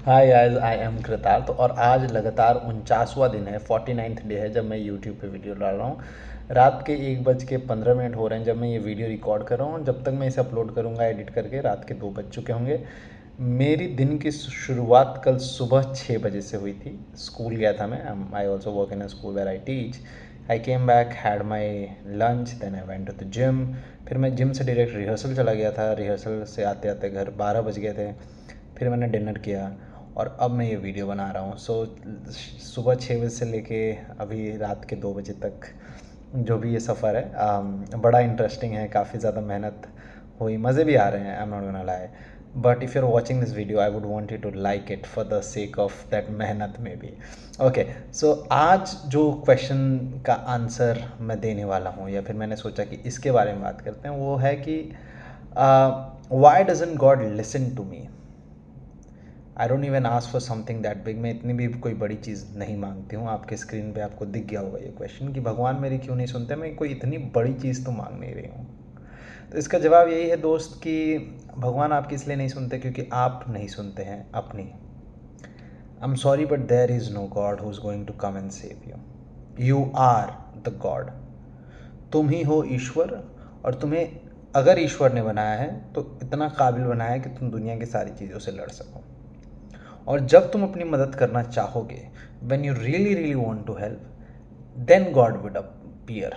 Hi guys, I am कृतार्थ और आज लगातार 49वां दिन है, 49th डे है जब मैं यूट्यूब पे वीडियो डाल रहा हूँ। रात के 1:15 हो रहे हैं जब मैं ये वीडियो रिकॉर्ड कर रहा हूँ। जब तक मैं इसे अपलोड करूँगा एडिट करके रात के 2 बज चुके होंगे। मेरी दिन की शुरुआत कल सुबह 6 बजे से हुई थी। स्कूल गया था मैं। I also work in a school where I teach. I came back, had my lunch, then I went to the gym. फिर मैं जिम से डायरेक्ट रिहर्सल चला गया था। रिहर्सल से आते आते घर 12 बज गए थे। फिर मैंने डिनर किया और अब मैं ये वीडियो बना रहा हूँ। सुबह 6 बजे से लेके अभी रात के 2 बजे तक जो भी ये सफ़र है बड़ा इंटरेस्टिंग है। काफ़ी ज़्यादा मेहनत हुई, मज़े भी आ रहे हैं, I am not gonna lie. But if you are watching this video I would want you to like it for the sake of that मेहनत में भी। ओके, सो आज जो क्वेश्चन का आंसर मैं देने वाला हूँ या फिर मैंने सोचा कि इसके बारे में बात करते हैं, वो है कि why doesn't god listen to me. I don't even ask for something that big. मैं इतनी भी कोई बड़ी चीज़ नहीं मांगती हूँ। आपके स्क्रीन पे आपको दिख गया होगा ये क्वेश्चन कि भगवान मेरी क्यों नहीं सुनते। मैं कोई इतनी बड़ी चीज़ तो मांग नहीं रही हूँ। तो इसका जवाब यही है दोस्त कि भगवान आपकी इसलिए नहीं सुनते क्योंकि आप नहीं सुनते हैं अपनी। I am sorry but there is no god who is going to come and save you. You are the god. तुम ही हो ईश्वर। और तुम्हें अगर ईश्वर ने बनाया है तो इतना काबिल बनाया है कि तुम दुनिया की सारी चीज़ों से लड़ सको। और जब तुम अपनी मदद करना चाहोगे, when you really really want to help, then god would appear.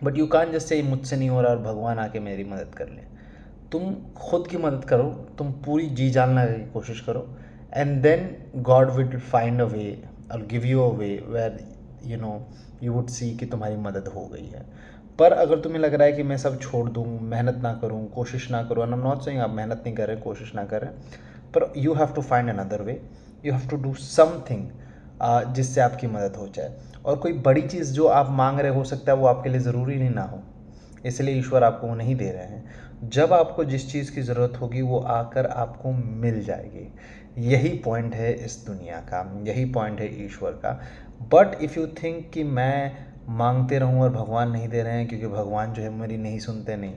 But you can just say मुझसे नहीं हो रहा और भगवान आके मेरी मदद कर ले। तुम खुद की मदद करो, तुम पूरी जी जान लगाने की कोशिश करो, and then god will find a way और give you a way where you would see कि तुम्हारी मदद हो गई है। पर अगर तुम्हें लग रहा है कि मैं सब छोड़ दूँ, मेहनत ना करूँ, कोशिश ना करूँ, and I am not saying आप मेहनत नहीं करें, कोशिश ना करें, पर you have to find another way. You have to do something जिससे आपकी मदद हो जाए। और कोई बड़ी चीज़ जो आप मांग रहे हो सकता है वो आपके लिए ज़रूरी नहीं ना हो, इसलिए ईश्वर आपको वो नहीं दे रहे हैं। जब आपको जिस चीज़ की ज़रूरत होगी वो आकर आपको मिल जाएगी। यही पॉइंट है इस दुनिया का, यही पॉइंट है ईश्वर का। बट इफ़ यू थिंक कि मैं मांगते रहूं और भगवान नहीं दे रहे हैं क्योंकि भगवान जो है मेरी नहीं सुनते, नहीं,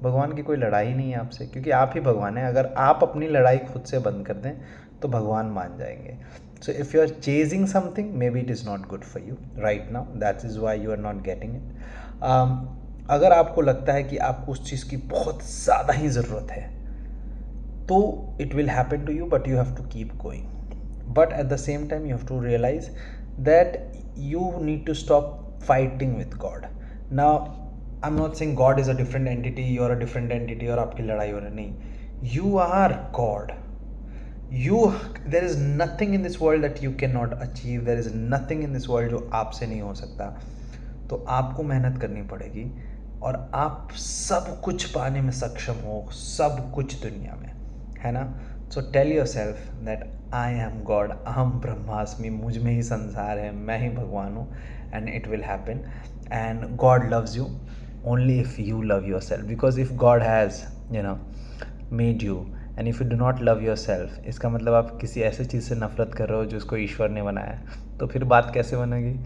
भगवान की कोई लड़ाई नहीं है आपसे, क्योंकि आप ही भगवान हैं। अगर आप अपनी लड़ाई खुद से बंद कर दें तो भगवान मान जाएंगे। So if you are chasing something, may be it is not good for you right now, that is why you are not getting it. अगर आपको लगता है कि आपको उस चीज़ की बहुत ज़्यादा ही ज़रूरत है तो it will happen to you, but you have to keep going. But at the same time you have to realise that you need to stop fighting with god. Now I am not saying god is a different entity, you are a different entity और आपकी लड़ाई हो रही, नहीं, you are god. You, there is nothing in this world that you can not achieve, there is nothing in this world जो आपसे नहीं हो सकता। तो आपको मेहनत करनी पड़ेगी और आप सब कुछ पाने में सक्षम हो, सब कुछ दुनिया में, है ना। So tell yourself that I am god, अहम ब्रह्मास्मि, मुझ में ही संसार है, मैं ही भगवान हूँ, and it will happen. And God loves you only if you love your self, because if God has made you and if you do not love your self, इसका मतलब आप किसी ऐसे चीज़ से नफरत कर रहे हो जिसको ईश्वर ने बनाया, तो फिर बात कैसे बनेगी।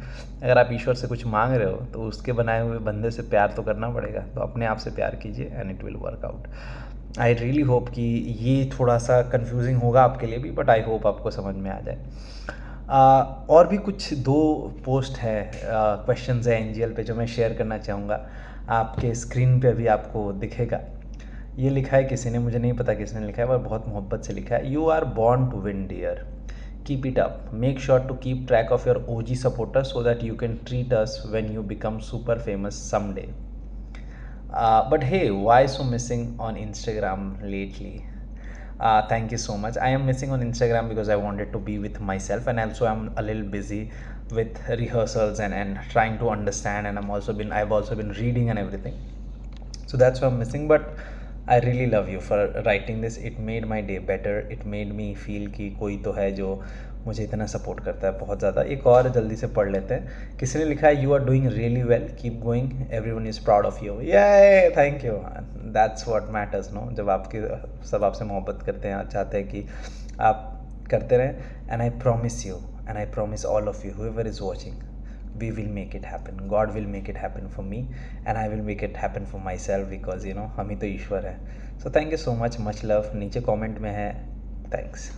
अगर आप ईश्वर से कुछ मांग रहे हो तो उसके बनाए हुए बंदे से प्यार तो करना पड़ेगा। तो अपने आप से प्यार कीजिए and it will work out. I really hope कि ये थोड़ा सा कन्फ्यूजिंग होगा आपके लिए भी, बट आई होप आपको समझ में आ जाए। और भी कुछ 2 पोस्ट है, क्वेश्चंस है एनजीएल पे जो मैं शेयर करना चाहूँगा। आपके स्क्रीन पे अभी आपको दिखेगा। ये लिखा है किसी ने, मुझे नहीं पता किसने लिखा है, पर बहुत मोहब्बत से लिखा है। You are born to win dear, keep it up, make sure to keep track of your OG supporters so that you can treat us when you become super famous someday. But hey, why so missing on Instagram lately? Thank you so much. I am missing on Instagram because I wanted to be with myself, and also I'm a little busy with rehearsals and trying to understand, and I've also been reading and everything, so that's why I'm missing. But I really love you for writing this. It made my day better. It made me feel कि कोई तो है जो मुझे इतना support करता है बहुत ज़्यादा। एक और जल्दी से पढ़ लेते हैं। किसी ने लिखा है, you are doing really well, keep going, everyone is proud of you. ये thank you, that's what matters no. जब आपके सब आपसे मोहब्बत करते हैं, चाहते हैं कि आप करते रहें, and I promise you and I promise all of you, whoever is watching, we will make it happen. God will make it happen for me and I will make it happen for myself, because हम ही तो ईश्वर है। So thank you so much, much love। नीचे comment में है, thanks.